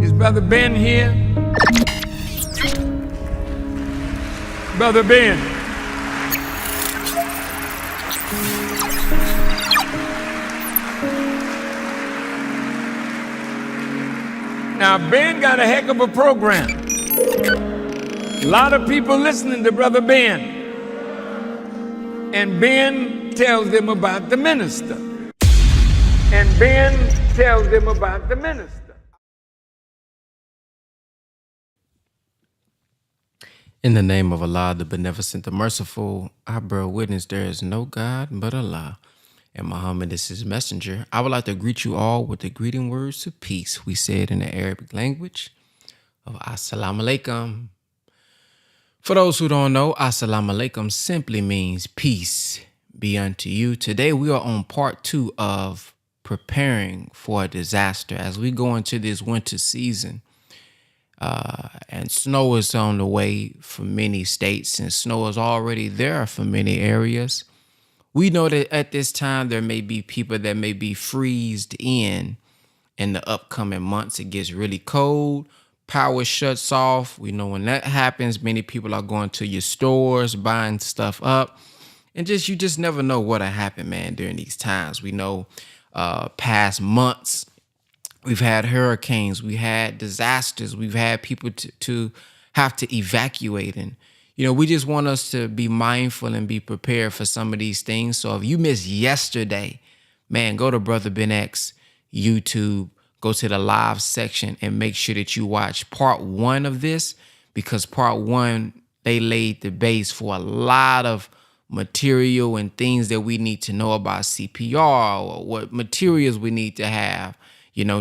Is Brother Ben here? Brother Ben. Now, Ben got a heck of a program. A lot of people listening to Brother Ben. And Ben tells them about the minister. And Ben tells them about the minister. In the name of Allah, the Beneficent, the Merciful, I bear witness there is no God but Allah, and Muhammad is his messenger. I would like to greet you all with the greeting words of peace. We say it in the Arabic language of Assalamu alaikum. For those who don't know, Assalamu alaikum simply means peace be unto you. Today we are on part 2 of preparing for a disaster as we go into this winter season. And snow is on the way for many states, and snow is already there for many areas. We know that at this time there may be people that may be freezed in the upcoming months. It gets really cold. Power shuts off. We know when that happens, many people are going to your stores, buying stuff up. And you just never know what'll happen, man, during these times. We know past months, we've had hurricanes, we had disasters, we've had people to have to evacuate. And, we just want us to be mindful and be prepared for some of these things. So if you missed yesterday, man, go to Brother Ben X YouTube, go to the live section and make sure that you watch part 1 of this, because part 1, they laid the base for a lot of material and things that we need to know about CPR, or what materials we need to have.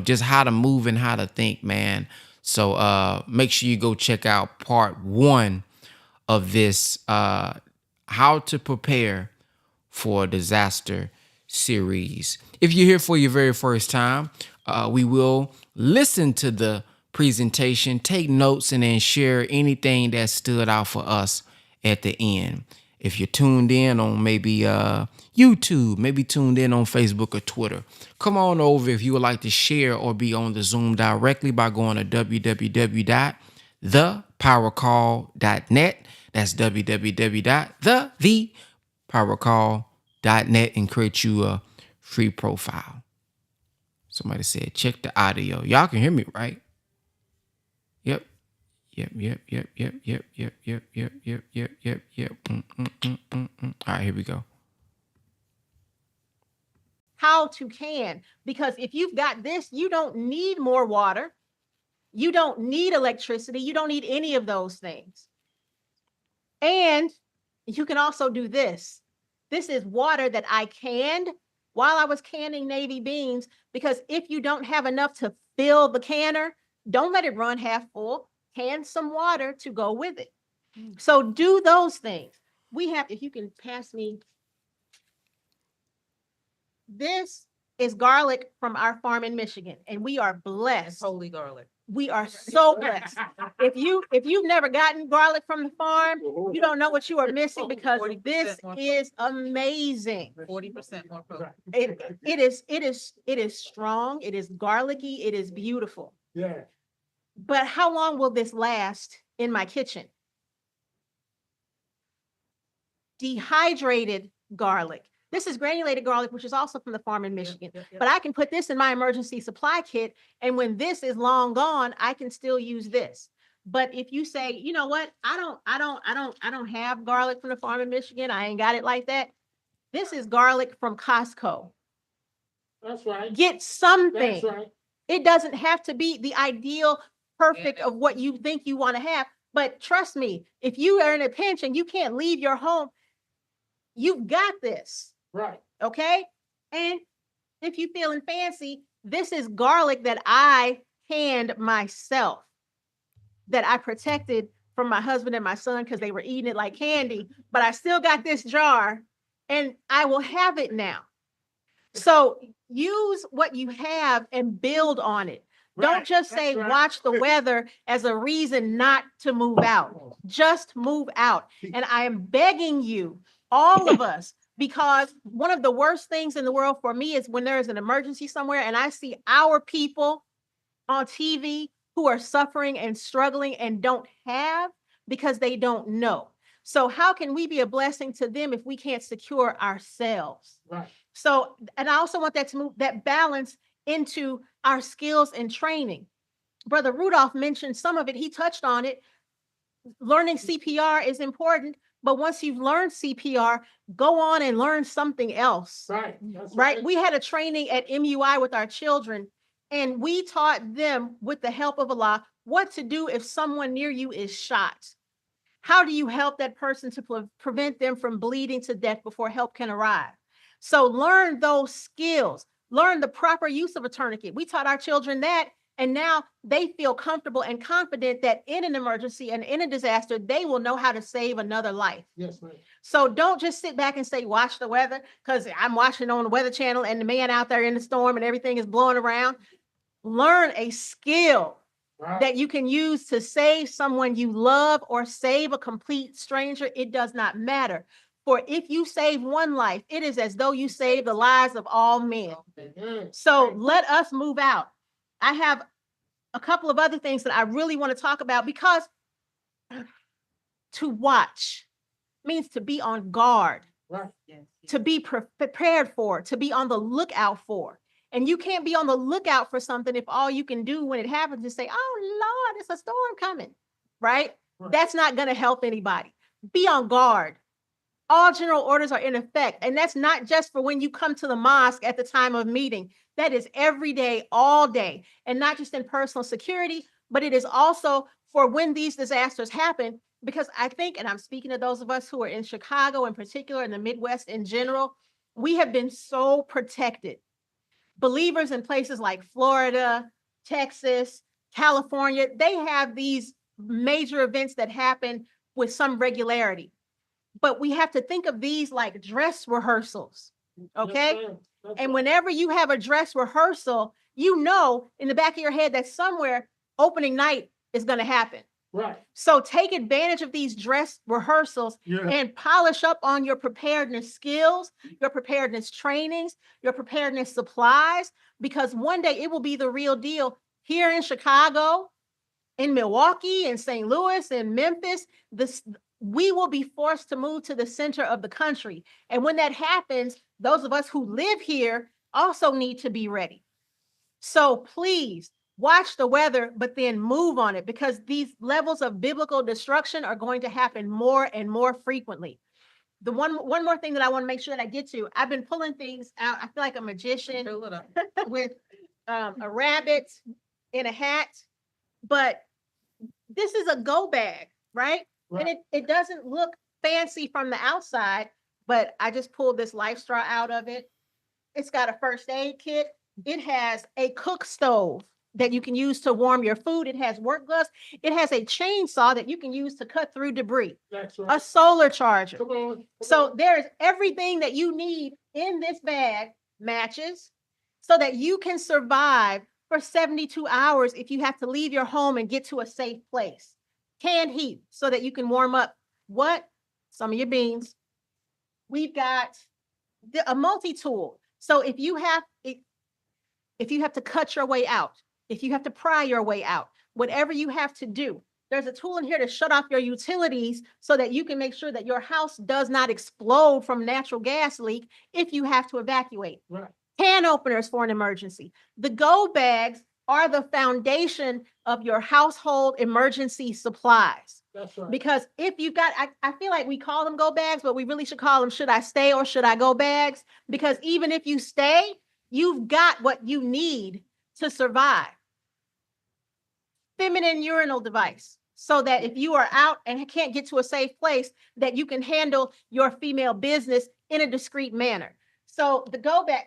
Just how to move and how to think, man. So make sure you go check out part 1 of this how to prepare for a disaster series. If you're here for your very first time, we will listen to the presentation, take notes, and then share anything that stood out for us at the end. If you're tuned in on maybe YouTube, maybe tuned in on Facebook or Twitter, come on over if you would like to share or be on the Zoom directly by going to www.thepowercall.net. That's www.thepowercall.net, and create you a free profile. Somebody said, check the audio. Y'all can hear me, right? Yep. Yep. All right, here we go. How to can, because if you've got this, you don't need more water. You don't need electricity. You don't need any of those things. And you can also do this. This is water that I canned while I was canning Navy beans, because if you don't have enough to fill the canner, don't let it run half full. Can some water to go with it. So do those things. We have, if you can pass me. This is garlic from our farm in Michigan, and we are blessed. Holy garlic. We are so blessed. If you've never gotten garlic from the farm, you don't know what you are missing, because this is amazing. 40% more protein. It is strong. It is garlicky. It is beautiful. Yeah. But how long will this last in my kitchen? Dehydrated garlic. This is granulated garlic, which is also from the farm in Michigan. But I can put this in my emergency supply kit, and when this is long gone, I can still use this. But if you say, you know what, I don't have garlic from the farm in Michigan, I ain't got it like that. This is garlic from Costco. That's right. Get something. That's right. It doesn't have to be the ideal perfect of what you think you want to have. But trust me, if you are in a pinch and you can't leave your home, you've got this. Right. Okay. And if you feeling fancy, this is garlic that I canned myself, that I protected from my husband and my son because they were eating it like candy. But I still got this jar, and I will have it now. So use what you have and build on it. Right. Don't just say, right, watch the weather as a reason not to move out. Just move out. And I am begging you, all of us, because one of the worst things in the world for me is when there is an emergency somewhere and I see our people on TV who are suffering and struggling and don't have because they don't know. So how can we be a blessing to them if we can't secure ourselves? Right. So, and I also want that to move that balance into our skills and training. Brother Rudolph mentioned some of it. He touched on it. Learning CPR is important, but once you've learned CPR, go on and learn something else. Right. That's Right? We had a training at MUI with our children, and we taught them, with the help of Allah, what to do if someone near you is shot. How do you help that person to prevent them from bleeding to death before help can arrive? So learn those skills, learn the proper use of a tourniquet. We taught our children that, and now they feel comfortable and confident that in an emergency and in a disaster, they will know how to save another life. Yes, ma'am. So don't just sit back and say, watch the weather, because I'm watching on the Weather Channel and the man out there in the storm and everything is blowing around. Learn a skill Right. that you can use to save someone you love or save a complete stranger. It does not matter. For if you save one life, it is as though you save the lives of all men. Amen. So let us move out. I have a couple of other things that I really want to talk about, because to watch means to be on guard, Right. to be prepared for, to be on the lookout for. And you can't be on the lookout for something if all you can do when it happens is say, oh, Lord, it's a storm coming, right? Right. That's not going to help anybody. Be on guard. All general orders are in effect. And that's not just for when you come to the mosque at the time of meeting. That is every day, all day, and not just in personal security, but it is also for when these disasters happen. Because I think, and I'm speaking to those of us who are in Chicago in particular, and the Midwest in general, we have been so protected. Believers in places like Florida, Texas, California, they have these major events that happen with some regularity. But we have to think of these like dress rehearsals, okay? Yes, ma'am. That's And right. whenever you have a dress rehearsal, you know in the back of your head that somewhere opening night is going to happen. Right. So take advantage of these dress rehearsals Yeah. and polish up on your preparedness skills, your preparedness trainings, your preparedness supplies, because one day it will be the real deal here in Chicago, in Milwaukee, in St. Louis, in Memphis. We will be forced to move to the center of the country. And when that happens, those of us who live here also need to be ready. So please watch the weather, but then move on it, because these levels of biblical destruction are going to happen more and more frequently. The one more thing that I want to make sure that I get to, I've been pulling things out. I feel like a magician with a rabbit in a hat, but this is a go bag, right? Right. And it doesn't look fancy from the outside, but I just pulled this life straw out of it. It's got a first aid kit. It has a cook stove that you can use to warm your food. It has work gloves. It has a chainsaw that you can use to cut through debris, That's a right. solar charger. Come on. Come So on. there's everything that you need in this bag, matches, so that you can survive for 72 hours if you have to leave your home and get to a safe place. Canned heat so that you can warm up what? Some of your beans. We've got a multi-tool. So if you have to cut your way out, if you have to pry your way out, whatever you have to do, there's a tool in here to shut off your utilities so that you can make sure that your house does not explode from natural gas leak if you have to evacuate. Right. Can openers for an emergency. The go bags are the foundation of your household emergency supplies. That's right. Because if you've got, I feel like we call them go bags, but we really should call them should I stay or should I go bags? Because even if you stay, you've got what you need to survive. Feminine urinal device, so that if you are out and can't get to a safe place, that you can handle your female business in a discreet manner. So the go bag,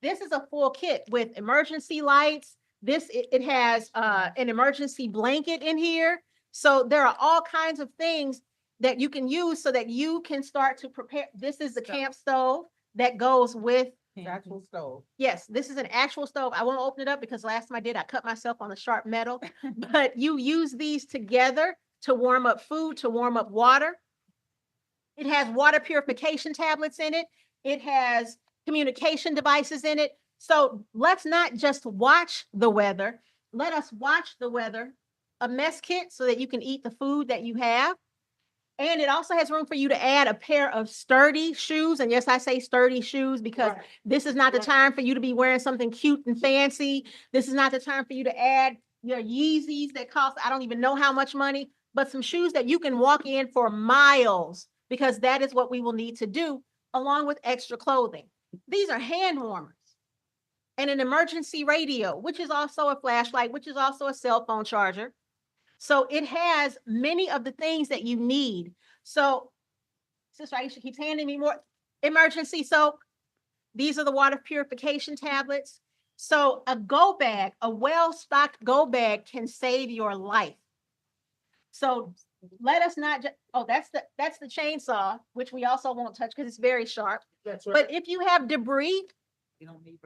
this is a full kit with emergency lights. It has an emergency blanket in here. So there are all kinds of things that you can use so that you can start to prepare. This is the camp stove that goes with Actual stove. Yes, this is an actual stove. I won't open it up because last time I did, I cut myself on the sharp metal. But you use these together to warm up food, to warm up water. It has water purification tablets in it. It has communication devices in it. So let's not just watch the weather. let us watch the weather, a mess kit so that you can eat the food that you have. And it also has room for you to add a pair of sturdy shoes. And yes, I say sturdy shoes because Right. this is not the Right. time for you to be wearing something cute and fancy. This is not the time for you to add your Yeezys that cost, I don't even know how much money, but some shoes that you can walk in for miles, because that is what we will need to do, along with extra clothing. These are hand warmers and an emergency radio, which is also a flashlight, which is also a cell phone charger. So it has many of the things that you need. So Sister Aisha keeps handing me more emergency soap. These are the water purification tablets. So a go bag, a well-stocked go bag can save your life. So let us not just, oh, that's the chainsaw, which we also won't touch because it's very sharp. That's right. But if you have debris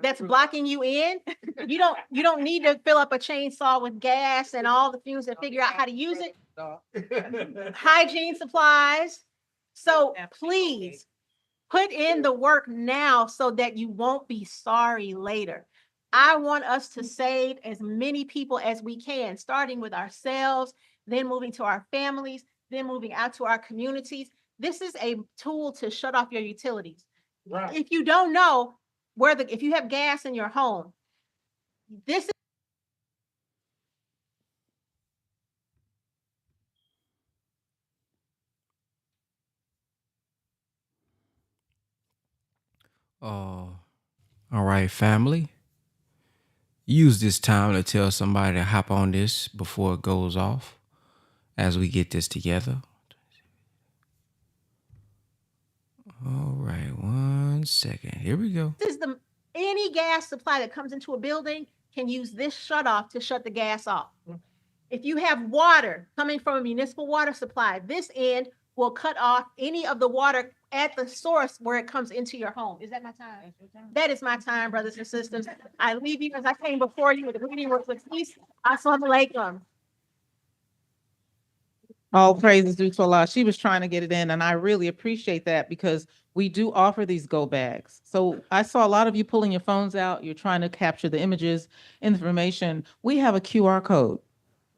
that's blocking you in, you don't need to fill up a chainsaw with gas and all the fumes and figure out how to use it. Hygiene supplies. So please put in the work now so that you won't be sorry later. I want us to save as many people as we can, starting with ourselves, then moving to our families, then moving out to our communities. This is a tool to shut off your utilities. Right. If you don't know if you have gas in your home, this is All right, family. Use this time to tell somebody to hop on this before it goes off as we get this together. All right, 1 second. Here we go. this is the any gas supply that comes into a building can use this shut off to shut the gas off. If you have water coming from a municipal water supply, this end will cut off any of the water at the source where it comes into your home. Is that my time? That is my time, brothers and sisters. I leave you as I came before you with the reading words with peace. Assalamu alaikum. All praises due to Allah. She was trying to get it in, and I really appreciate that because we do offer these go bags. So I saw a lot of you pulling your phones out. You're trying to capture the images, information. We have a QR code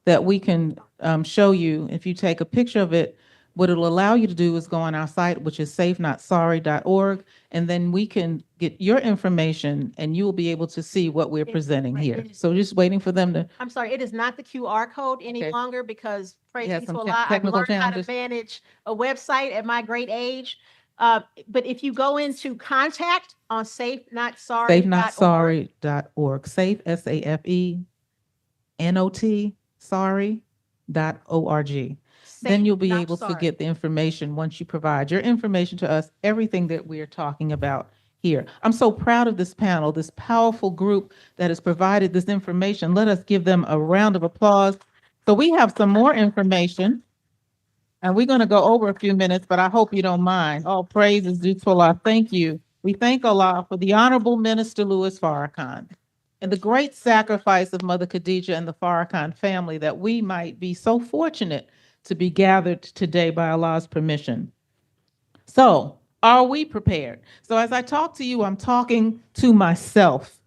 that we can show you. If you take a picture of it, what it'll allow you to do is go on our site, which is safenotsorry.org, and then we can get your information and you will be able to see what we're presenting right, here. it is. So just waiting for them to, I'm sorry, it is not the QR code any Okay. longer because praise It has be to some Allah, I've technical learned how to challenges. manage a website at my great age. But if you go into contact on safenotsorry.org, safenotsorry.org. Safe, SAFE, sorry.org. Then you'll be able to get the information once you provide your information to us, everything that we are talking about here. I'm so proud of this panel, this powerful group that has provided this information. Let us give them a round of applause. So we have some more information. And we're going to go over a few minutes, but I hope you don't mind. All praise is due to Allah. Thank you. We thank Allah for the Honorable Minister Louis Farrakhan and the great sacrifice of Mother Khadijah and the Farrakhan family that we might be so fortunate to be gathered today by Allah's permission. So, are we prepared? So, as I talk to you, I'm talking to myself.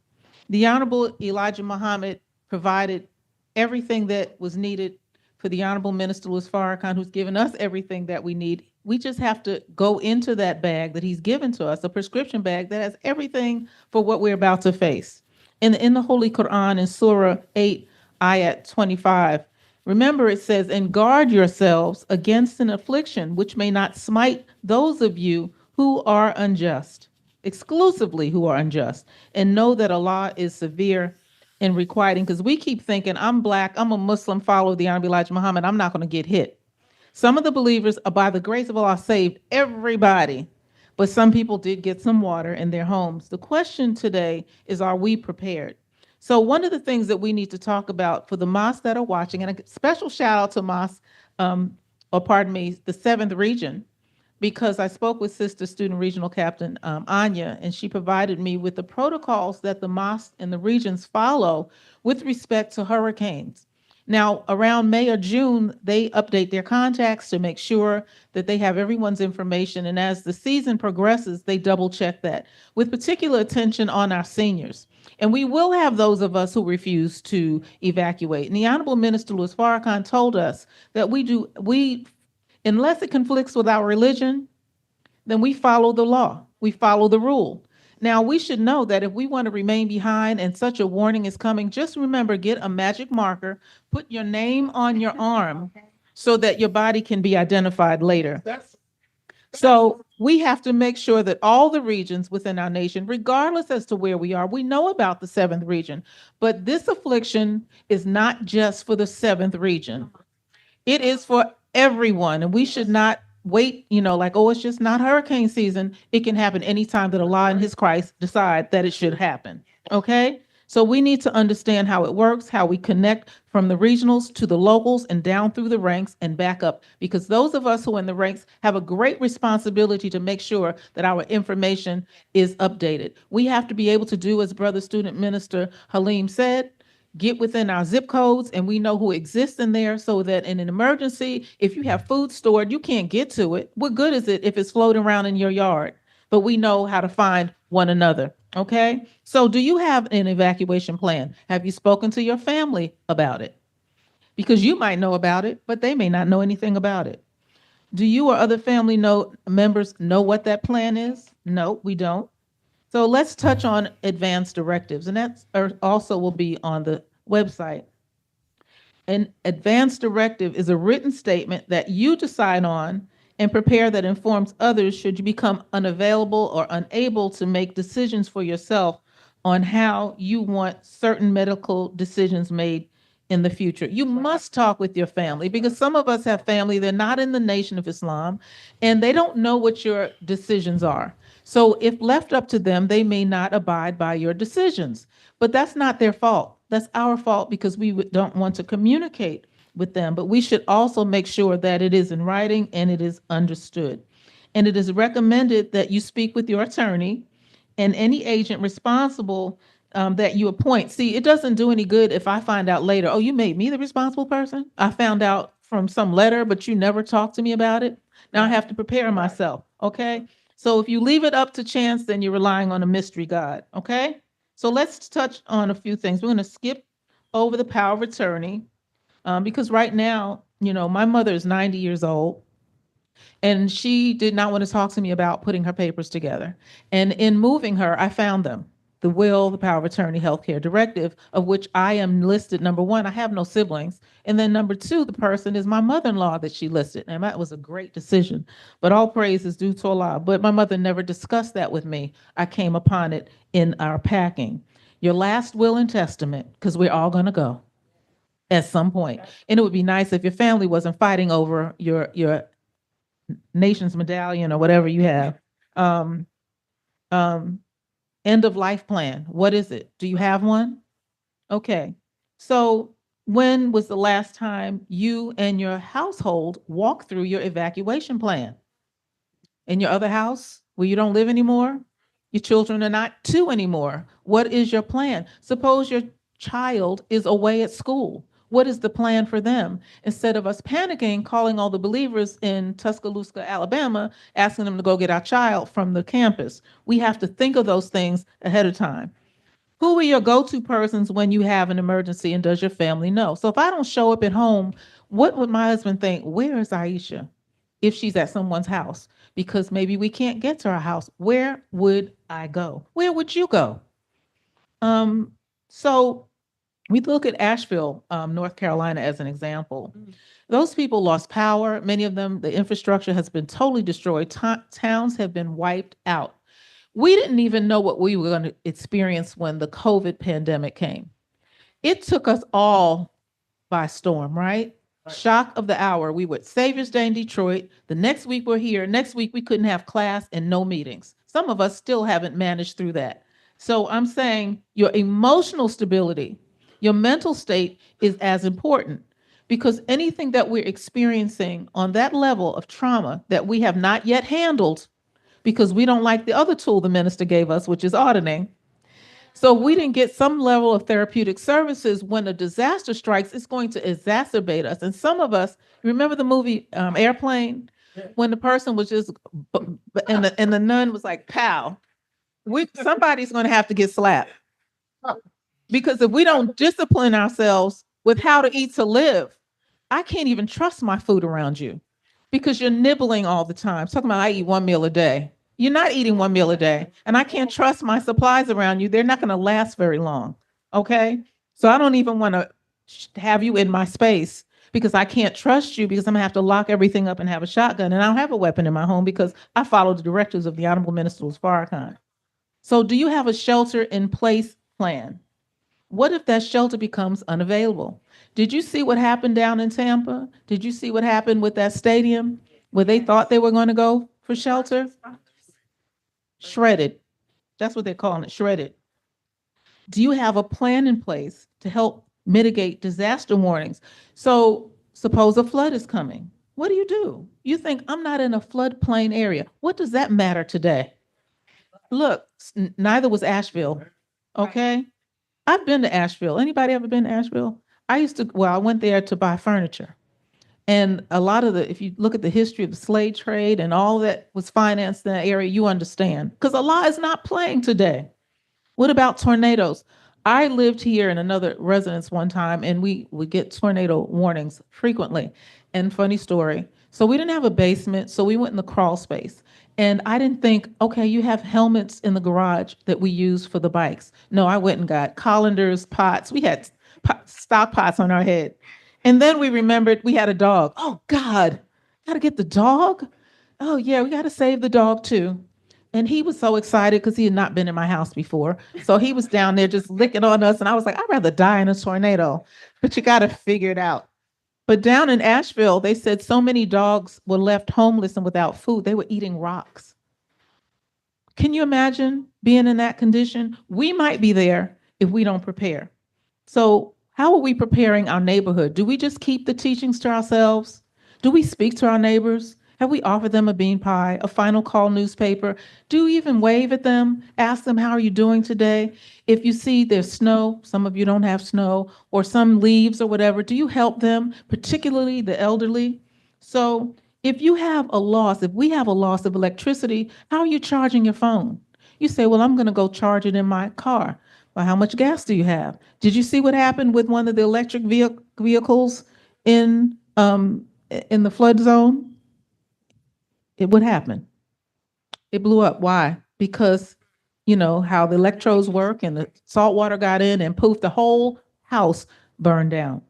The Honorable Elijah Muhammad provided everything that was needed for the Honorable Minister Louis Farrakhan, who's given us everything that we need. We just have to go into that bag that he's given to us, a prescription bag that has everything for what we're about to face. In the Holy Quran, in Surah 8, Ayat 25, remember it says, and guard yourselves against an affliction which may not smite those of you who are unjust, exclusively who are unjust, and know that Allah is severe in requiting, because we keep thinking, I'm Black, I'm a Muslim, follow the Honorable Elijah Muhammad, I'm not going to get hit. Some of the believers are, by the grace of Allah, saved everybody, but some people did get some water in their homes. The question today is, are we prepared? So one of the things that we need to talk about for the mosques that are watching, and a special shout out to mosques, the 7th region, because I spoke with Sister Student Regional Captain Anya, and she provided me with the protocols that the mosques and the regions follow with respect to hurricanes. Now, around May or June, they update their contacts to make sure that they have everyone's information. And as the season progresses, they double check that with particular attention on our seniors. And we will have those of us who refuse to evacuate. And the Honorable Minister Louis Farrakhan told us that unless it conflicts with our religion, then we follow the law, we follow the rule. Now, we should know that if we want to remain behind and such a warning is coming, just remember, get a magic marker, put your name on your arm so that your body can be identified later. So we have to make sure that all the regions within our nation, regardless as to where we are, we know about the seventh region, but this affliction is not just for the seventh region. It is for everyone, and we should not wait, like, oh, it's just not hurricane season. It can happen anytime that Allah and His Christ decide that it should happen. Okay? So we need to understand how it works, how we connect from the regionals to the locals and down through the ranks and back up, because those of us who are in the ranks have a great responsibility to make sure that our information is updated. We have to be able to do, as Brother Student Minister Halim said, get within our zip codes and we know who exists in there, so that in an emergency, if you have food stored, you can't get to it. What good is it if it's floating around in your yard? But we know how to find one another. Okay. So do you have an evacuation plan? Have you spoken to your family about it? Because you might know about it, but they may not know anything about it. Do you or other family members know what that plan is? No, we don't. So let's touch on advanced directives, and that's also will be on the website. An advanced directive is a written statement that you decide on and prepare that informs others should you become unavailable or unable to make decisions for yourself on how you want certain medical decisions made in the future. You must talk with your family, because some of us have family, they're not in the Nation of Islam, and they don't know what your decisions are. So if left up to them, they may not abide by your decisions, but that's not their fault. That's our fault, because we don't want to communicate with them. But we should also make sure that it is in writing and it is understood. And it is recommended that you speak with your attorney and any agent responsible that you appoint. See, it doesn't do any good if I find out later, oh, you made me the responsible person. I found out from some letter, but you never talked to me about it. Now I have to prepare myself. Okay. So if you leave it up to chance, then you're relying on a mystery God. Okay. So let's touch on a few things. We're going to skip over the power of attorney because right now, my mother is 90 years old. And she did not want to talk to me about putting her papers together. And in moving her, I found them. The will, the power of attorney, healthcare directive, of which I am listed. Number one, I have no siblings. And then number two, the person is my mother-in-law that she listed. And that was a great decision. But all praise is due to Allah. But my mother never discussed that with me. I came upon it in our packing. Your last will and testament, because we're all going to go at some point. And it would be nice if your family wasn't fighting over your nation's medallion or whatever you have. End of life plan. What is it? Do you have one? Okay. So when was the last time you and your household walked through your evacuation plan? In your other house where you don't live anymore? Your children are not two anymore. What is your plan? Suppose your child is away at school. What is the plan for them? Instead of us panicking, calling all the believers in Tuscaloosa, Alabama, asking them to go get our child from the campus. We have to think of those things ahead of time. Who are your go-to persons when you have an emergency, and does your family know? So if I don't show up at home, what would my husband think? Where is Aisha if she's at someone's house? Because maybe we can't get to our house. Where would I go? Where would you go? So we look at Asheville, North Carolina, as an example. Those people lost power. Many of them, the infrastructure has been totally destroyed. Towns have been wiped out. We didn't even know what we were going to experience when the COVID pandemic came. It took us all by storm, right? Shock of the hour. We were at Savior's Day in Detroit. The next week we're here. Next week we couldn't have class and no meetings. Some of us still haven't managed through that. So I'm saying your emotional stability, your mental state is as important, because anything that we're experiencing on that level of trauma that we have not yet handled, because we don't like the other tool the minister gave us, which is auditing. So if we didn't get some level of therapeutic services, when a disaster strikes, it's going to exacerbate us. And some of us, remember the movie Airplane? When the person was just, and the nun was like, pow. Somebody's going to have to get slapped. Because if we don't discipline ourselves with how to eat to live, I can't even trust my food around you because you're nibbling all the time. Talking about I eat one meal a day. You're not eating one meal a day. And I can't trust my supplies around you. They're not going to last very long. Okay. So I don't even want to have you in my space because I can't trust you because I'm going to have to lock everything up and have a shotgun. And I don't have a weapon in my home because I follow the directives of the Honorable Minister Farrakhan. So do you have a shelter in place plan? What if that shelter becomes unavailable? Did you see what happened down in Tampa? Did you see what happened with that stadium where they thought they were going to go for shelter? Shredded. That's what they're calling it, shredded. Do you have a plan in place to help mitigate disaster warnings? So suppose a flood is coming. What do? You think I'm not in a floodplain area. What does that matter today? Look, neither was Asheville. Okay. I've been to Asheville. Anybody ever been to Asheville? I went there to buy furniture. And a lot of if you look at the history of the slave trade and all that was financed in that area, you understand. Because Allah is not playing today. What about tornadoes? I lived here in another residence one time, and we would get tornado warnings frequently. And funny story. So we didn't have a basement, so we went in the crawl space. And I didn't think, okay, you have helmets in the garage that we use for the bikes. No, I went and got colanders, pots. We had stock pots on our head. And then we remembered we had a dog. Oh, God, got to get the dog? Oh, yeah, we got to save the dog too. And he was so excited because he had not been in my house before. So he was down there just licking on us. And I was like, I'd rather die in a tornado, but you got to figure it out. But down in Asheville, they said so many dogs were left homeless and without food. They were eating rocks. Can you imagine being in that condition? We might be there if we don't prepare. So how are we preparing our neighborhood? Do we just keep the teachings to ourselves? Do we speak to our neighbors? Have we offered them a bean pie, a final call newspaper? Do we even wave at them? Ask them, how are you doing today? If you see there's snow, some of you don't have snow, or some leaves or whatever, do you help them, particularly the elderly? So if we have a loss of electricity, how are you charging your phone? You say, well, I'm going to go charge it in my car. Well, how much gas do you have? Did you see what happened with one of the electric vehicles in the flood zone? What happened? It blew up. Why? Because you know how the electrodes work and the salt water got in and poof, the whole house burned down.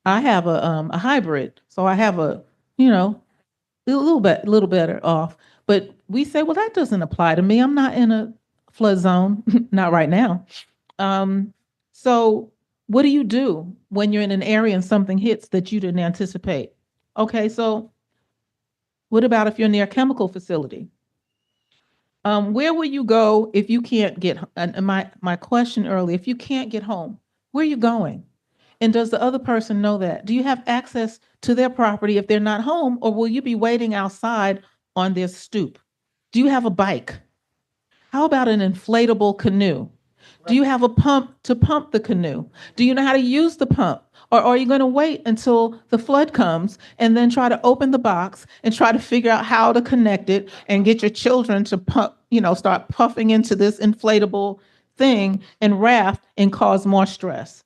I have a hybrid, so I have a little better off. But we say, well, that doesn't apply to me. I'm not in a flood zone, not right now. So what do you do when you're in an area and something hits that you didn't anticipate? Okay, so what about if you're near a chemical facility? Where will you go if you can't get, and my question earlier, if you can't get home, where are you going? And does the other person know that? Do you have access to their property if they're not home, or will you be waiting outside on their stoop? Do you have a bike? How about an inflatable canoe? Do you have a pump to pump the canoe? Do you know how to use the pump? Or are you going to wait until the flood comes and then try to open the box and try to figure out how to connect it and get your children to pump, start puffing into this inflatable thing and raft and cause more stress?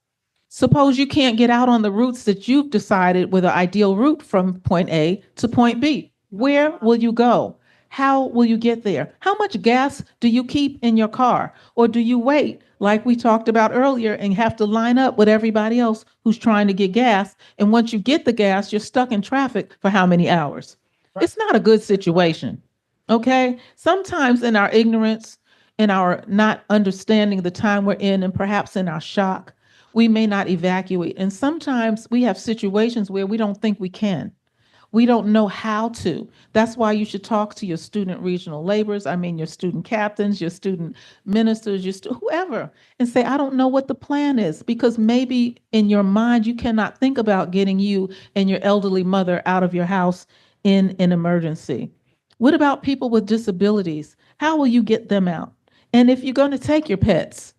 Suppose you can't get out on the routes that you've decided were the ideal route from point A to point B. Where will you go? How will you get there? How much gas do you keep in your car? Or do you wait, like we talked about earlier, and have to line up with everybody else who's trying to get gas? And once you get the gas, you're stuck in traffic for how many hours? It's not a good situation. Okay? Sometimes in our ignorance, in our not understanding the time we're in, and perhaps in our shock, we may not evacuate. And sometimes we have situations where we don't think we can. We don't know how to. That's why you should talk to your student regional laborers, your student captains, your student ministers, whoever, and say, I don't know what the plan is, because maybe in your mind, you cannot think about getting you and your elderly mother out of your house in an emergency. What about people with disabilities? How will you get them out? And if you're going to take your pets,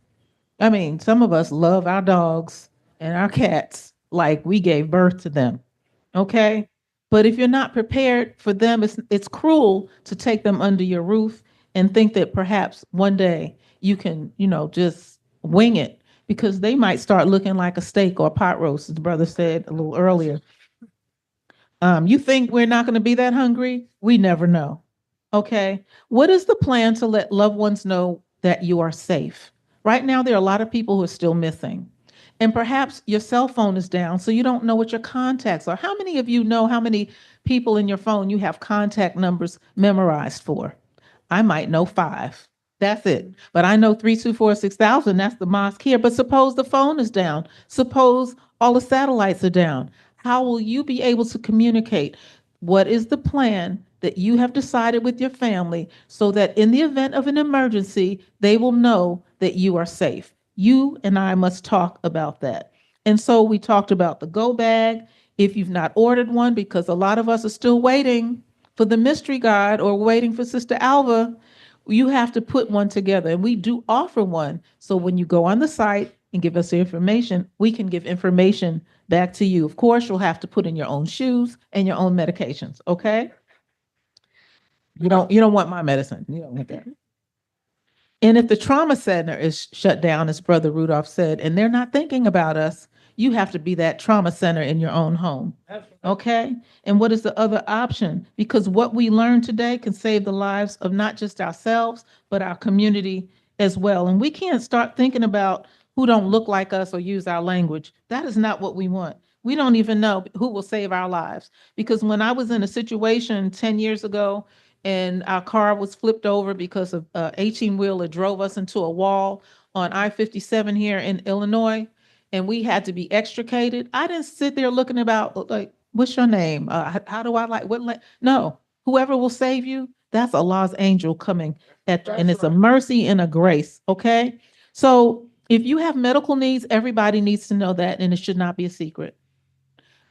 some of us love our dogs and our cats like we gave birth to them. Okay? But if you're not prepared for them, it's cruel to take them under your roof and think that perhaps one day you can, just wing it. because they might start looking like a steak or a pot roast, as the brother said a little earlier. You think we're not going to be that hungry? We never know. Okay. What is the plan to let loved ones know that you are safe? Right now, there are a lot of people who are still missing. And perhaps your cell phone is down, so you don't know what your contacts are. How many of you know how many people in your phone you have contact numbers memorized for? I might know 5. That's it. But I know 3246000. That's the mosque here. But suppose the phone is down. Suppose all the satellites are down. How will you be able to communicate? What is the plan that you have decided with your family so that in the event of an emergency, they will know that you are safe? You and I must talk about that. And so we talked about the go bag. If you've not ordered one, because a lot of us are still waiting for the mystery guide or waiting for Sister Alva, you have to put one together. And we do offer one. So when you go on the site and give us the information, we can give information back to you. Of course, you'll have to put in your own shoes and your own medications, okay? You don't want my medicine. You don't want that. And if the trauma center is shut down, as Brother Rudolph said, and they're not thinking about us, you have to be that trauma center in your own home. Okay? And what is the other option? Because what we learn today can save the lives of not just ourselves, but our community as well. And we can't start thinking about who don't look like us or use our language. That is not what we want. We don't even know who will save our lives. Because when I was in a situation 10 years ago, and our car was flipped over because of 18-wheeler drove us into a wall on I-57 here in Illinois, and we had to be extricated. I didn't sit there looking about like, what's your name? How do I like what? No, whoever will save you, that's Allah's angel coming and it's a mercy and a grace. Okay, so if you have medical needs, everybody needs to know that, and it should not be a secret.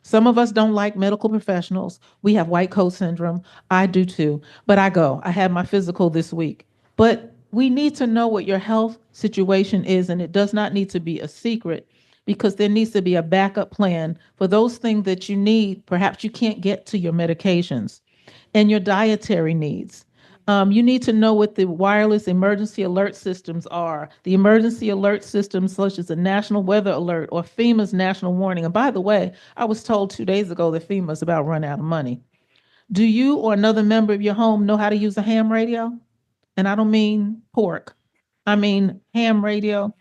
Some of us don't like medical professionals. We have white coat syndrome. I do too. But I go. I had my physical this week. But we need to know what your health situation is, and it does not need to be a secret because there needs to be a backup plan for those things that you need. Perhaps you can't get to your medications and your dietary needs. You need to know what the wireless emergency alert systems are. The emergency alert systems, such as the National Weather Alert or FEMA's National Warning. And by the way, I was told 2 days ago that FEMA's about run out of money. Do you or another member of your home know how to use a ham radio? And I don't mean pork. I mean ham radio.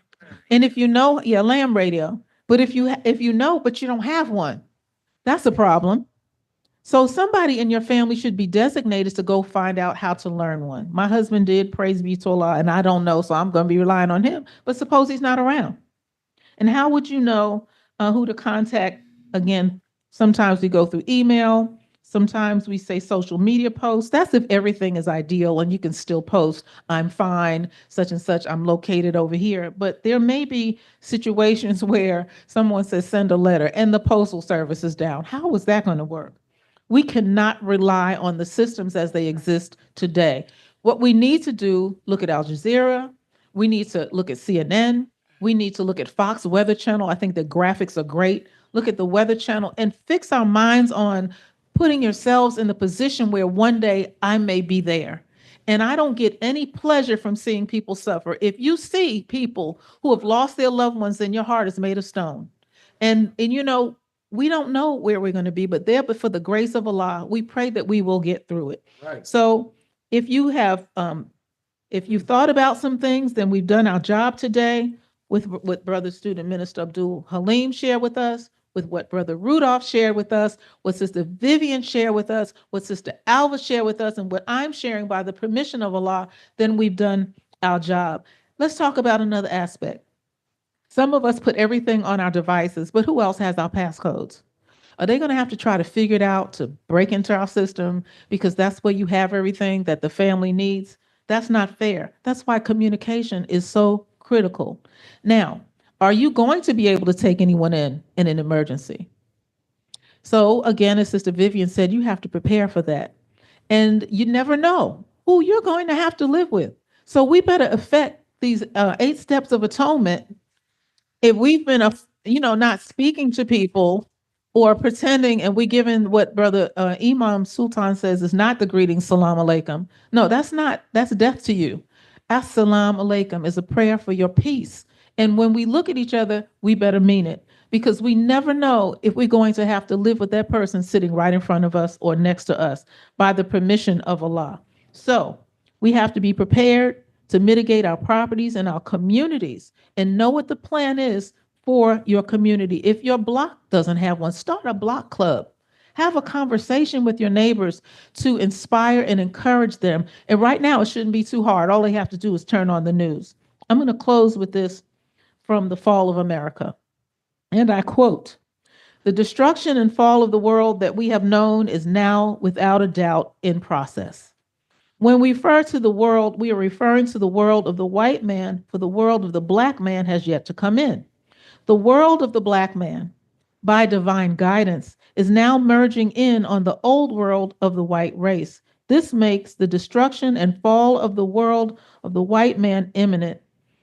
And if you know, yeah, lamb radio. But if you know, but you don't have one, that's a problem. So somebody in your family should be designated to go find out how to learn one. My husband did, praise be to Allah, and I don't know, so I'm going to be relying on him. But suppose he's not around. And how would you know who to contact? Again, sometimes we go through email. Sometimes we say social media posts. That's if everything is ideal and you can still post, I'm fine, such and such, I'm located over here. But there may be situations where someone says send a letter and the postal service is down. How is that going to work? We cannot rely on the systems as they exist today. What we need to do, look at Al Jazeera. We need to look at CNN. We need to look at Fox Weather Channel. I think the graphics are great. Look at the Weather Channel and fix our minds on putting yourselves in the position where one day I may be there. And I don't get any pleasure from seeing people suffer. If you see people who have lost their loved ones, then your heart is made of stone. And you know, we don't know where we're going to be, but for the grace of Allah, we pray that we will get through it. Right. So if you have, if you've thought about some things, then we've done our job today with what Brother Student Minister Abdul Halim shared with us, with what Brother Rudolph shared with us, what Sister Vivian shared with us, what Sister Alva shared with us, and what I'm sharing by the permission of Allah, then we've done our job. Let's talk about another aspect. Some of us put everything on our devices, but who else has our passcodes? Are they going to have to try to figure it out to break into our system because that's where you have everything that the family needs? That's not fair. That's why communication is so critical. Now, are you going to be able to take anyone in an emergency? So again, as Sister Vivian said, you have to prepare for that. And you never know who you're going to have to live with. So we better affect these 8 steps of atonement. If we've been, not speaking to people or pretending, and we given what Brother Imam Sultan says is not the greeting, salam alaikum. No, that's death to you. Assalamu alaikum is a prayer for your peace And when we look at each other, we better mean it, because we never know if we're going to have to live with that person sitting right in front of us or next to us by the permission of Allah. So we have to be prepared to mitigate our properties and our communities and know what the plan is for your community. If your block doesn't have one, start a block club. Have a conversation with your neighbors to inspire and encourage them. And right now, it shouldn't be too hard. All they have to do is turn on the news. I'm going to close with this from The Fall of America. And I quote, "The destruction and fall of the world that we have known is now, without a doubt, in process. When we refer to the world, we are referring to the world of the white man, for the world of the black man has yet to come in. The world of the black man, by divine guidance, is now merging in on the old world of the white race. This makes the destruction and fall of the world of the white man imminent.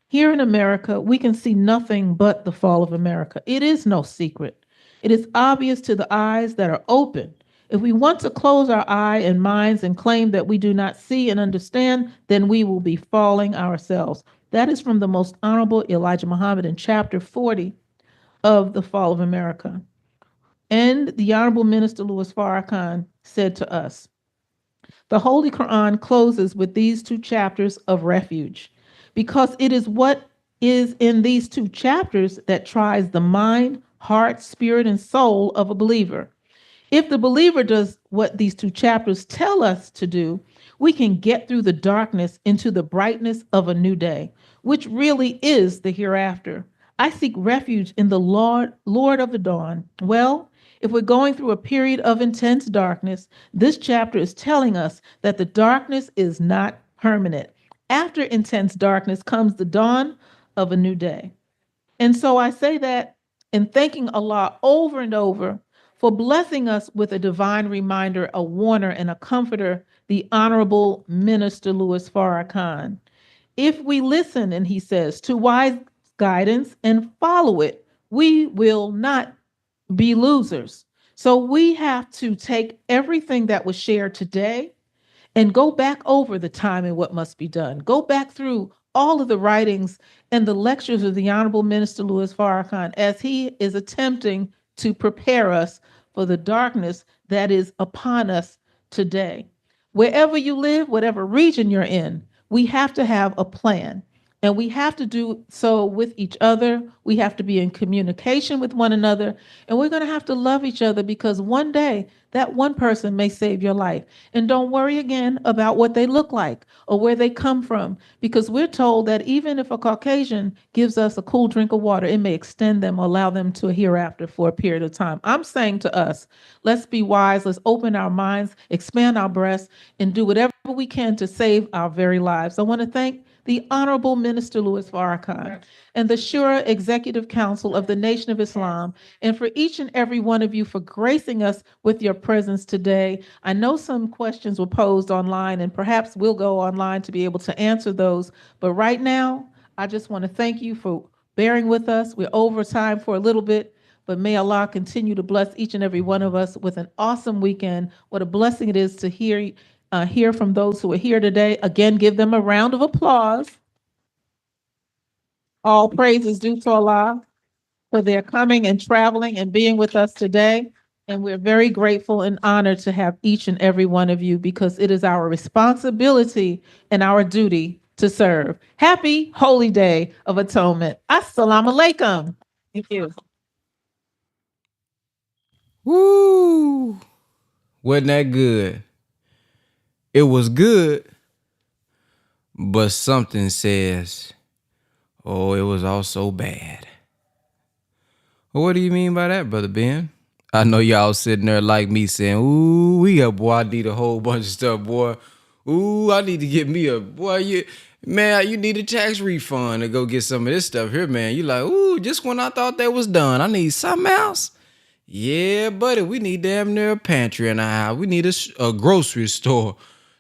Here in America, we can see nothing but the fall of America. It is no secret. It is obvious to the eyes that are open. If we want to close our eye and minds and claim that we do not see and understand, then we will be falling ourselves." That is from the Most Honorable Elijah Muhammad in chapter 40 of The Fall of America. And the Honorable Minister Louis Farrakhan said to us, "The Holy Quran closes with these two chapters of refuge, because it is what is in these two chapters that tries the mind, heart, spirit, and soul of a believer. If the believer does what these two chapters tell us to do, we can get through the darkness into the brightness of a new day, which really is the hereafter. I seek refuge in the Lord of the dawn." Well, if we're going through a period of intense darkness, this chapter is telling us that the darkness is not permanent. After intense darkness comes the dawn of a new day. And so I say that in thanking Allah over and over for blessing us with a divine reminder, a warner, and a comforter, the Honorable Minister Louis Farrakhan. If we listen, and he says, to wise guidance and follow it, we will not be losers. So we have to take everything that was shared today and go back over the time and what must be done. Go back through all of the writings and the lectures of the Honorable Minister Louis Farrakhan as he is attempting to prepare us for the darkness that is upon us today. Wherever you live, whatever region you're in, we have to have a plan. And we have to do so with each other. We have to be in communication with one another. And we're going to have to love each other, because one day that one person may save your life. And don't worry again about what they look like or where they come from, because we're told that even if a Caucasian gives us a cool drink of water, it may extend them or allow them to a hereafter for a period of time. I'm saying to us, let's be wise. Let's open our minds, expand our breasts, and do whatever we can to save our very lives. I want to thank the Honorable Minister Louis Farrakhan and the Shura Executive Council of the Nation of Islam, and for each and every one of you for gracing us with your presence today. I know some questions were posed online, and perhaps we'll go online to be able to answer those. But right now, I just want to thank you for bearing with us. We're over time for a little bit, but may Allah continue to bless each and every one of us with an awesome weekend. What a blessing it is to hear from those who are here today. Again, give them a round of applause. All praise is due to Allah for their coming and traveling and being with us today. And we're very grateful and honored to have each and every one of you, because it is our responsibility and our duty to serve. Happy Holy Day of Atonement. Assalamu alaikum. Thank you. Woo! Wasn't that good? It was good, but something says, oh, it was also bad. Well, what do you mean by that, Brother Ben? I know y'all sitting there like me saying, ooh, boy, I need a whole bunch of stuff, boy. Ooh, I need to get me man, you need a tax refund to go get some of this stuff here, man. You like, ooh, just when I thought that was done, I need something else. Yeah, buddy, we need damn near a pantry in our house. We need a grocery store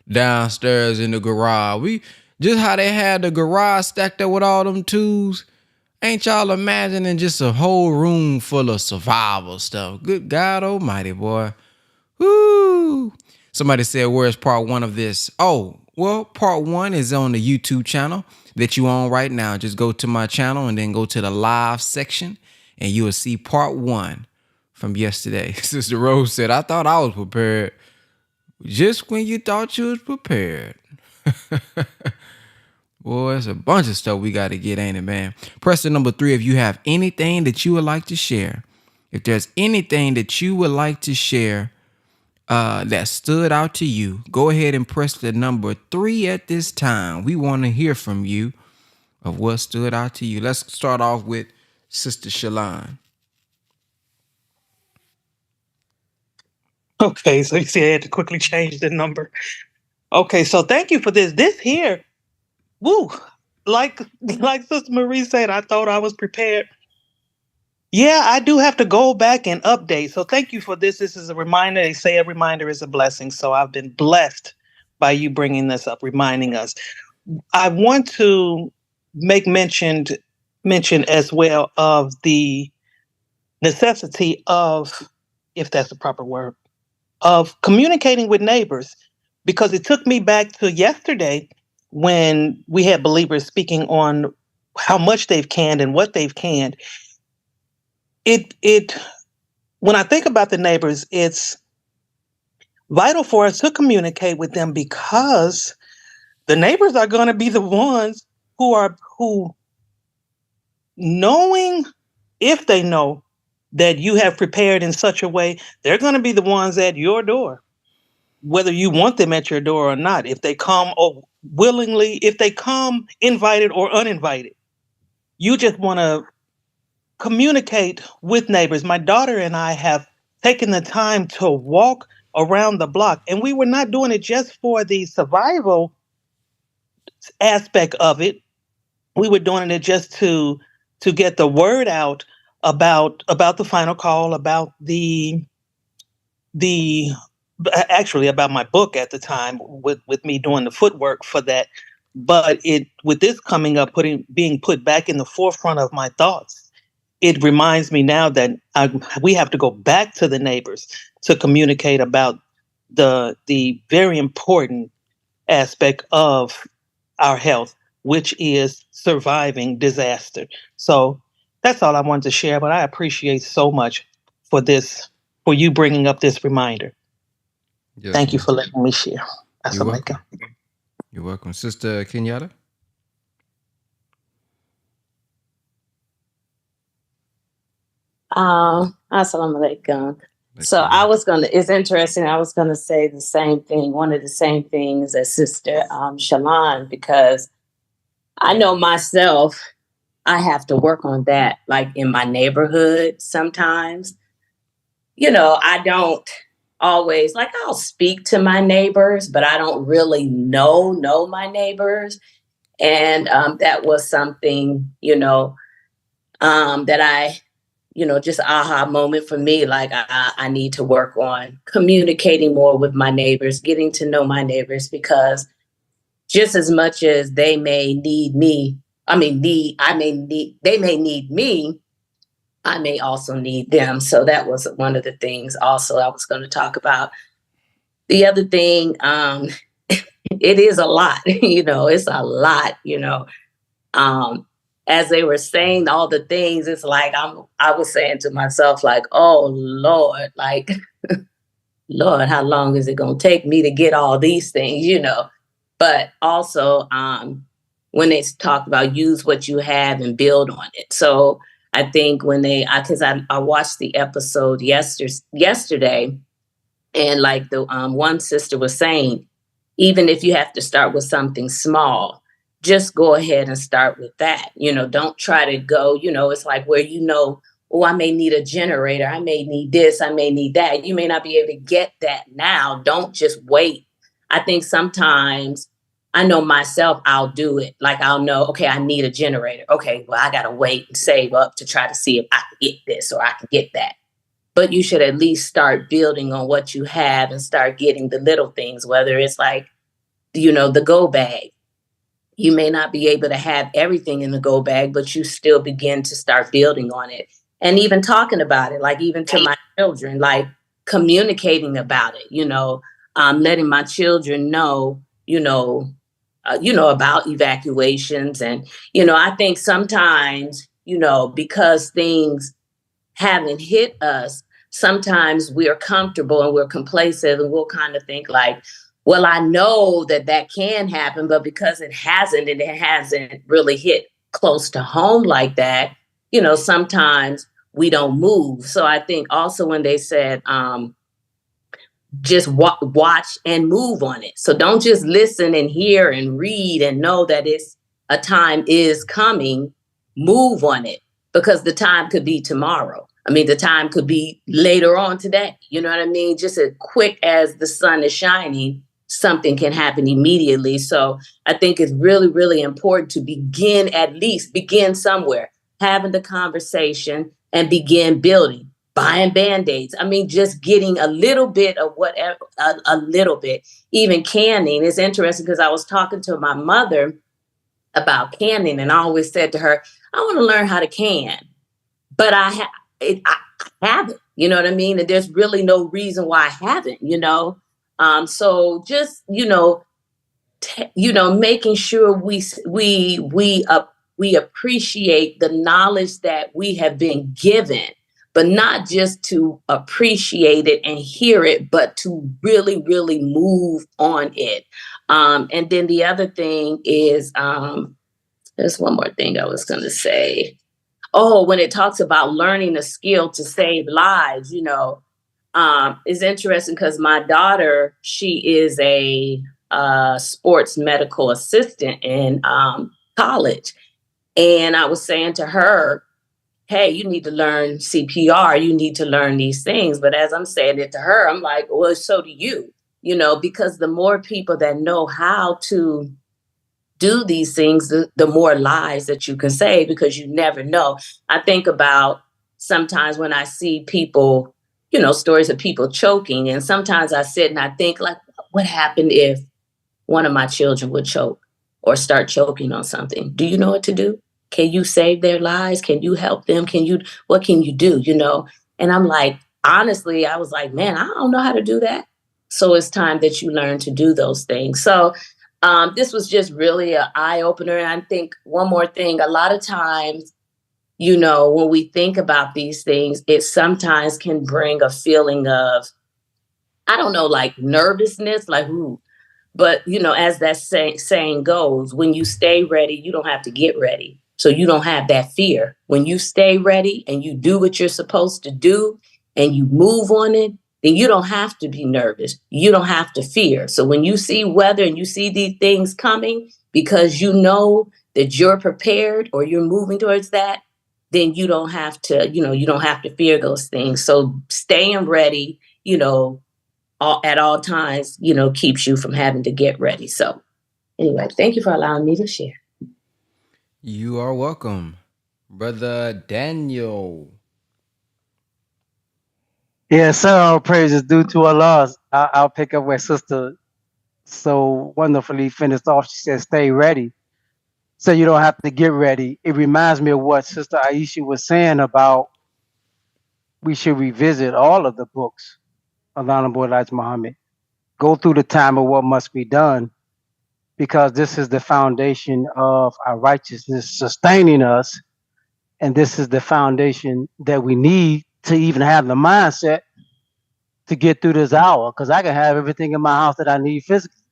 downstairs in the garage. We just how they had the garage stacked up with all them tools. Ain't y'all imagining just a whole room full of survival stuff? Good God almighty, boy. Woo! Somebody said, where's part one of this? Oh, well, part one is on the YouTube channel. that you on right now, just go to my channel and then go to the live section, and you will see part 1 from yesterday. Sister Rose said, I thought I was prepared. Just when you thought you was prepared. Boy, it's a bunch of stuff we got to get, ain't it, man? Press the number 3 if you have anything that you would like to share. If there's anything that you would like to share that stood out to you, go ahead and press the number 3 at this time. We want to hear from you of what stood out to you. Let's start off with Sister Shalon. Okay, so you see, I had to quickly change the number. Okay, so thank you for this. This here, woo, like Sister Marie said, I thought I was prepared. Yeah, I do have to go back and update. So thank you for this. This is a reminder. They say a reminder is a blessing. So I've been blessed by you bringing this up, reminding us. I want to make mention as well of the necessity of, if that's the proper word, of communicating with neighbors, because it took me back to yesterday when we had believers speaking on how much they've canned and what they've canned. It when I think about the neighbors, it's vital for us to communicate with them, because the neighbors are going to be the ones who knowing, if they know that you have prepared in such a way, they're going to be the ones at your door, whether you want them at your door or not. If they come willingly, if they come invited or uninvited, you just want to communicate with neighbors. My daughter and I have taken the time to walk around the block, and we were not doing it just for the survival aspect of it. We were doing it just to get the word out about the final call, about actually about my book at the time, with me doing the footwork for that. But with this coming up, being put back in the forefront of my thoughts, it reminds me now that we have to go back to the neighbors to communicate about the very important aspect of our health, which is surviving disaster. So that's all I wanted to share, but I appreciate so much for you bringing up this reminder. Yes, Thank you for letting me share. You're welcome. You're welcome. Sister Kenyatta? Assalamu alaikum. So it's interesting. I was going to say the same thing, one of the same things as Sister Shalon, because I know myself, I have to work on that, like in my neighborhood sometimes. I don't always, like, I'll speak to my neighbors, but I don't really know my neighbors. And that was something, that I, just aha moment for me. Like I need to work on communicating more with my neighbors, getting to know my neighbors, because just as much as they may need me, they may need me, I may also need them. So that was one of the things also I was going to talk about. The other thing, it is a lot, it's a lot, as they were saying all the things, it's like I was saying to myself, like, oh Lord, like, Lord, how long is it going to take me to get all these things, But also, when they talk about use what you have and build on it. So I think because I watched the episode yesterday, and like the one sister was saying, even if you have to start with something small, just go ahead and start with that. Don't try to go, it's like where, oh, I may need a generator. I may need this. I may need that. You may not be able to get that now. Don't just wait. I think sometimes, I know myself, I'll do it. Like I'll know, okay, I need a generator. Okay, well, I got to wait and save up to try to see if I can get this or I can get that. But you should at least start building on what you have and start getting the little things, whether it's like, the go bag. You may not be able to have everything in the go bag, but you still begin to start building on it. And even talking about it, like even to my children, like communicating about it, letting my children know, about evacuations. And, I think sometimes, because things haven't hit us, sometimes we're comfortable and we're complacent and we'll kind of think like, well, I know that can happen, but because it hasn't and it hasn't really hit close to home like that, sometimes we don't move. So I think also when they said, just watch and move on it. So don't just listen and hear and read and know that a time is coming. Move on it, because the time could be tomorrow. I mean, the time could be later on today. You know what I mean? Just as quick as the sun is shining, something can happen immediately. So I think it's really, really important to begin somewhere, having the conversation and begin building. Buying Band-Aids. I mean, just getting a little bit of whatever, a little bit. Even canning is interesting, because I was talking to my mother about canning, and I always said to her, I want to learn how to can, but I haven't, you know what I mean? And there's really no reason why I haven't, so just, making sure we appreciate the knowledge that we have been given, but not just to appreciate it and hear it, but to really, really move on it. And then the other thing is, there's one more thing I was going to say. Oh, when it talks about learning a skill to save lives, it's interesting because my daughter, she is a sports medical assistant in college. And I was saying to her, hey, you need to learn CPR. You need to learn these things. But as I'm saying it to her, I'm like, well, so do you, because the more people that know how to do these things, the more lives that you can save, because you never know. I think about sometimes when I see people, stories of people choking, and sometimes I sit and I think like, what happened if one of my children would choke or start choking on something? Do you know what to do? Can you save their lives? Can you help them? What can you do? And I'm like, honestly, I was like, man, I don't know how to do that. So it's time that you learn to do those things. So this was just really an eye opener. And I think one more thing, a lot of times, when we think about these things, it sometimes can bring a feeling of, I don't know, like nervousness, like, ooh. But, as that saying goes, when you stay ready, you don't have to get ready. So you don't have that fear. When you stay ready and you do what you're supposed to do and you move on it, then you don't have to be nervous. You don't have to fear. So when you see weather and you see these things coming, because you know that you're prepared or you're moving towards that, then you don't have to, you don't have to fear those things. So staying ready, at all times, keeps you from having to get ready. So anyway, thank you for allowing me to share. You are welcome, Brother Daniel. Yes, sir. All praises due to Allah. I'll pick up where Sister so wonderfully finished off. She said, stay ready. So you don't have to get ready. It reminds me of what Sister Aisha was saying about we should revisit all of the books of Honorable Elijah Muhammad. Go through the time of what must be done, because this is the foundation of our righteousness sustaining us. And this is the foundation that we need to even have the mindset to get through this hour. Because I can have everything in my house that I need physically.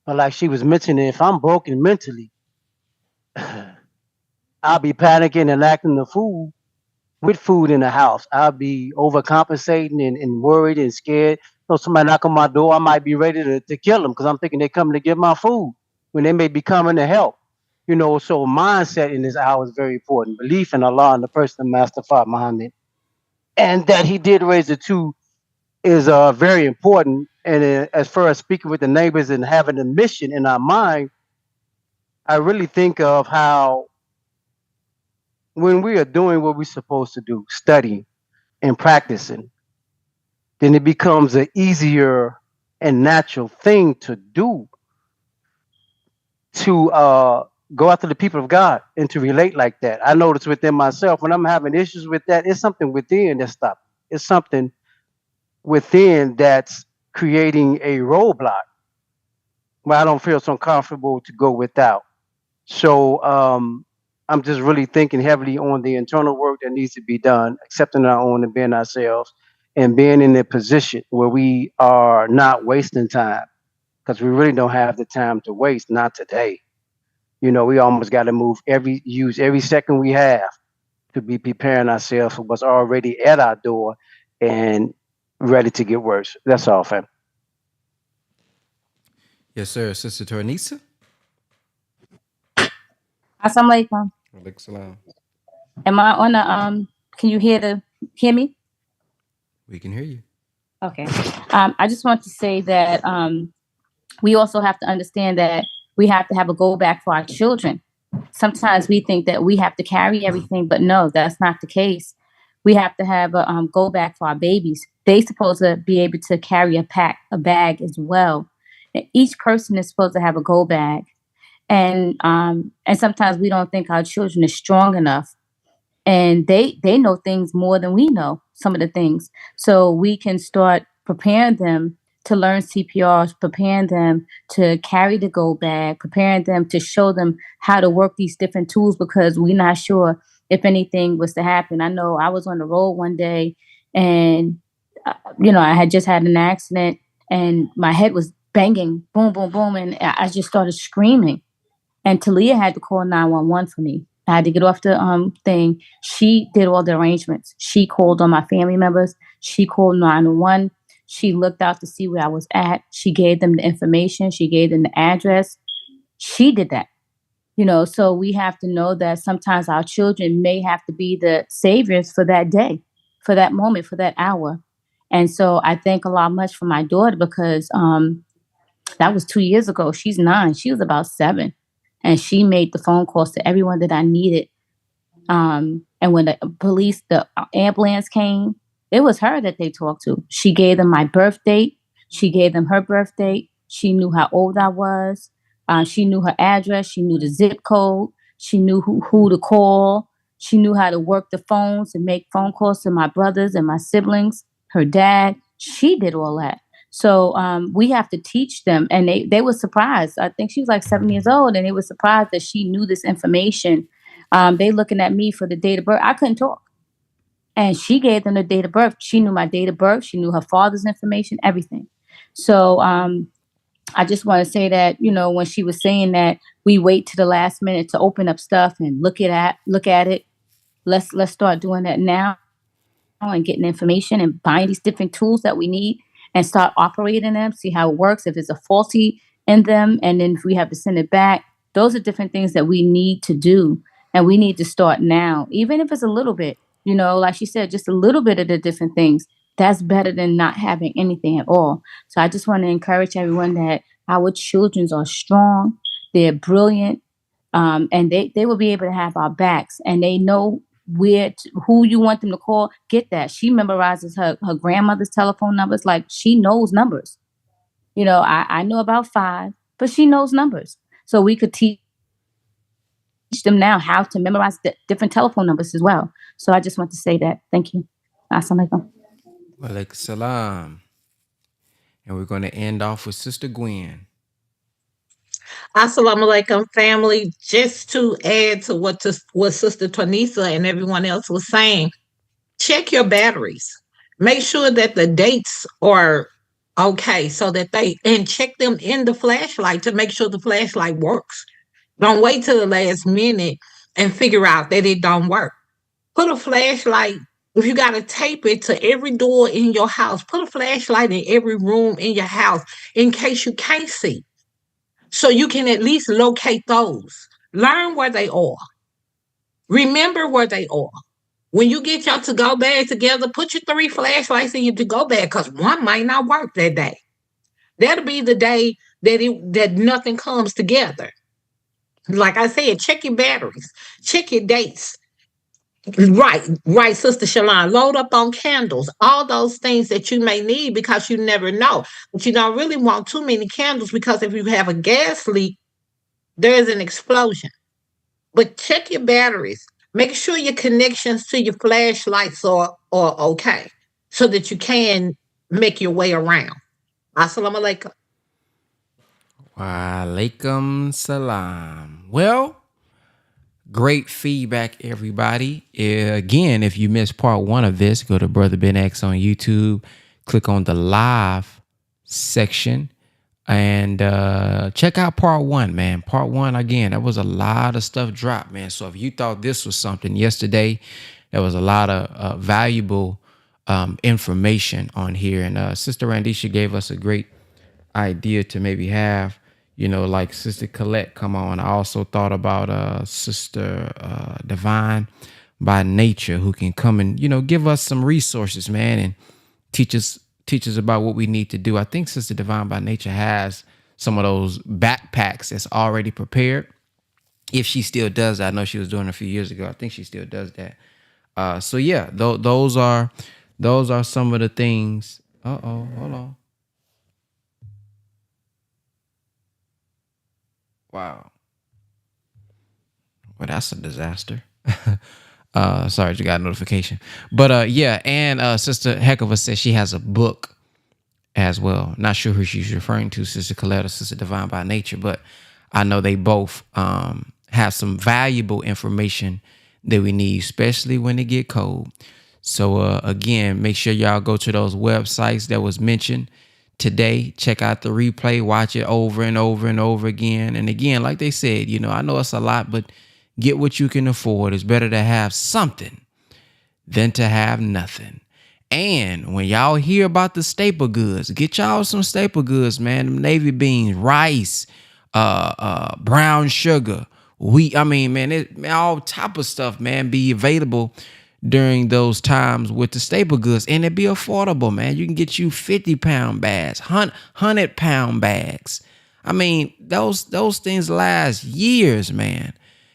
But like she was mentioning, if I'm broken mentally, I'll be panicking and acting the fool with food in the house. I'll be overcompensating and worried and scared. So somebody knock on my door, I might be ready to kill them because I'm thinking they're coming to get my food when they may be coming to help. So mindset in this hour is very important. Belief in Allah and the person of Master Fard Muhammad. And that he did raise the two is very important. And as far as speaking with the neighbors and having a mission in our mind, I really think of how when we are doing what we're supposed to do, studying and practicing, then it becomes an easier and natural thing to do to go after the people of God and to relate like that. I notice within myself when I'm having issues with that, it's something within that's stopping. It's something within that's creating a roadblock. where I don't feel so comfortable to go without. So I'm just really thinking heavily on the internal work that needs to be done, accepting our own and being ourselves, and being in a position where we are not wasting time because we really don't have the time to waste. Not today. You know, we almost got to use every second we have to be preparing ourselves for what's already at our door and ready to get worse. That's all, fam. Yes, sir. Sister Tornisa. Assalamualaikum. Alaikum salam. Am I on the can you hear me? We can hear you. Okay. I just want to say that we also have to understand that we have to have a go back for our children. Sometimes we think that we have to carry everything, but no, that's not the case. We have to have a go back for our babies. They supposed to be able to carry a bag as well. And each person is supposed to have a go bag. And sometimes we don't think our children is strong enough, and they know things more than we know, some of the things, so we can start preparing them to learn CPR, preparing them to carry the go bag, preparing them to show them how to work these different tools, because we're not sure if anything was to happen. I know I was on the road one day, and I had just had an accident, and my head was banging, boom, boom, boom, and I just started screaming. And Talia had to call 911 for me. I had to get off the thing. She did all the arrangements. She called on my family members. She called 911. She looked out to see where I was at. She gave them the information. She gave them the address. She did that. So we have to know that sometimes our children may have to be the saviors for that day, for that moment, for that hour. And so I thank a lot much for my daughter, because that was 2 years ago. She's 9. She was about 7. And she made the phone calls to everyone that I needed. And when the ambulance came, it was her that they talked to. She gave them my birth date. She gave them her birth date. She knew how old I was. She knew her address. She knew the zip code. She knew who to call. She knew how to work the phones and make phone calls to my brothers and my siblings, her dad. She did all that. So we have to teach them. And they were surprised. I think she was like 7 years old, and they were surprised that she knew this information. They looking at me for the date of birth. I couldn't talk. And she gave them the date of birth. She knew my date of birth. She knew her father's information, everything. So I just want to say that, when she was saying that we wait to the last minute to open up stuff and look at it, let's start doing that now, and getting information and buying these different tools that we need and start operating them, see how it works, if it's a faulty in them, and then if we have to send it back. Those are different things that we need to do, and we need to start now, even if it's a little bit, like she said, just a little bit of the different things. That's better than not having anything at all. So I just want to encourage everyone that our children are strong, they're brilliant, and they will be able to have our backs, and they know who you want them to call. Get that. She memorizes her grandmother's telephone numbers. Like, she knows numbers. I know about 5, but she knows numbers. So we could teach them now how to memorize the different telephone numbers as well. So I just want to say that. Thank you. Assalamualaikum. Walaikum salam. And we're going to end off with Sister Gwen. Assalamu alaikum, family. Just to add to what Sister Tonisa and everyone else was saying, check your batteries. Make sure that the dates are okay, and check them in the flashlight to make sure the flashlight works. Don't wait till the last minute and figure out that it don't work. Put a flashlight. If you got to tape it to every door in your house, put a flashlight in every room in your house in case you can't see, so you can at least locate those. Learn where they are. Remember where they are. When you get your to-go bag together, put your 3 flashlights in your to-go bag, because one might not work that day. That'll be the day that nothing comes together. Like I said, check your batteries. Check your dates. Right, Sister Shalon. Load up on candles, all those things that you may need, because you never know. But you don't really want too many candles, because if you have a gas leak, there's an explosion. But check your batteries. Make sure your connections to your flashlights are okay, so that you can make your way around. Assalamu alaikum. Walaikum salam. Well, great feedback, everybody. Again, if you missed part 1 of this, go to Brother Ben X on YouTube, click on the live section, and check out part 1, man. Part 1, again, there was a lot of stuff dropped, man. So if you thought this was something yesterday, there was a lot of valuable information on here. And Sister Randisha gave us a great idea to maybe have, like Sister Colette come on. I also thought about Sister Divine by Nature, who can come and give us some resources, man, and teach us about what we need to do. I think Sister Divine by Nature has some of those backpacks that's already prepared. If she still does that, I know she was doing it a few years ago. I think she still does that. So yeah, those are some of the things. Hold on. Wow. Well, that's a disaster. Sorry, you got a notification. But yeah, and Sister Heckova says she has a book as well. Not sure who she's referring to, Sister Colette or Sister Divine by Nature, but I know they both have some valuable information that we need, especially when it get cold. So again, make sure y'all go to those websites that was mentioned today. Check out the replay, watch it over and over and over again. And again, like they said, I know it's a lot, but get what you can afford. It's better to have something than to have nothing. And when y'all hear about the staple goods, get y'all some staple goods, man. Them navy beans, rice, brown sugar, wheat. I mean, man, all type of stuff, man, be available during those times with the staple goods, and it be affordable, man. You can get you 50-pound bags, 100-pound bags. I mean, those things last years, man.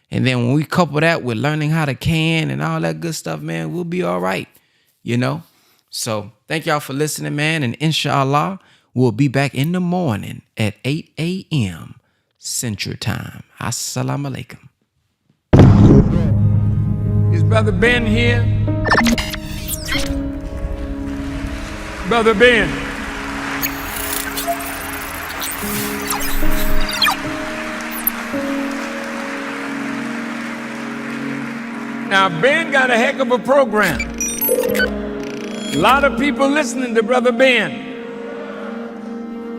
And then when we couple that with learning how to can and all that good stuff, man, we'll be all right, So thank y'all for listening, man. And inshallah, we'll be back in the morning at 8 a.m. Central Time. Assalamu alaikum. Is Brother Ben here? Brother Ben. Now, Ben got a heck of a program. A lot of people listening to Brother Ben.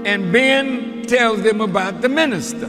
And Ben tells them about the minister.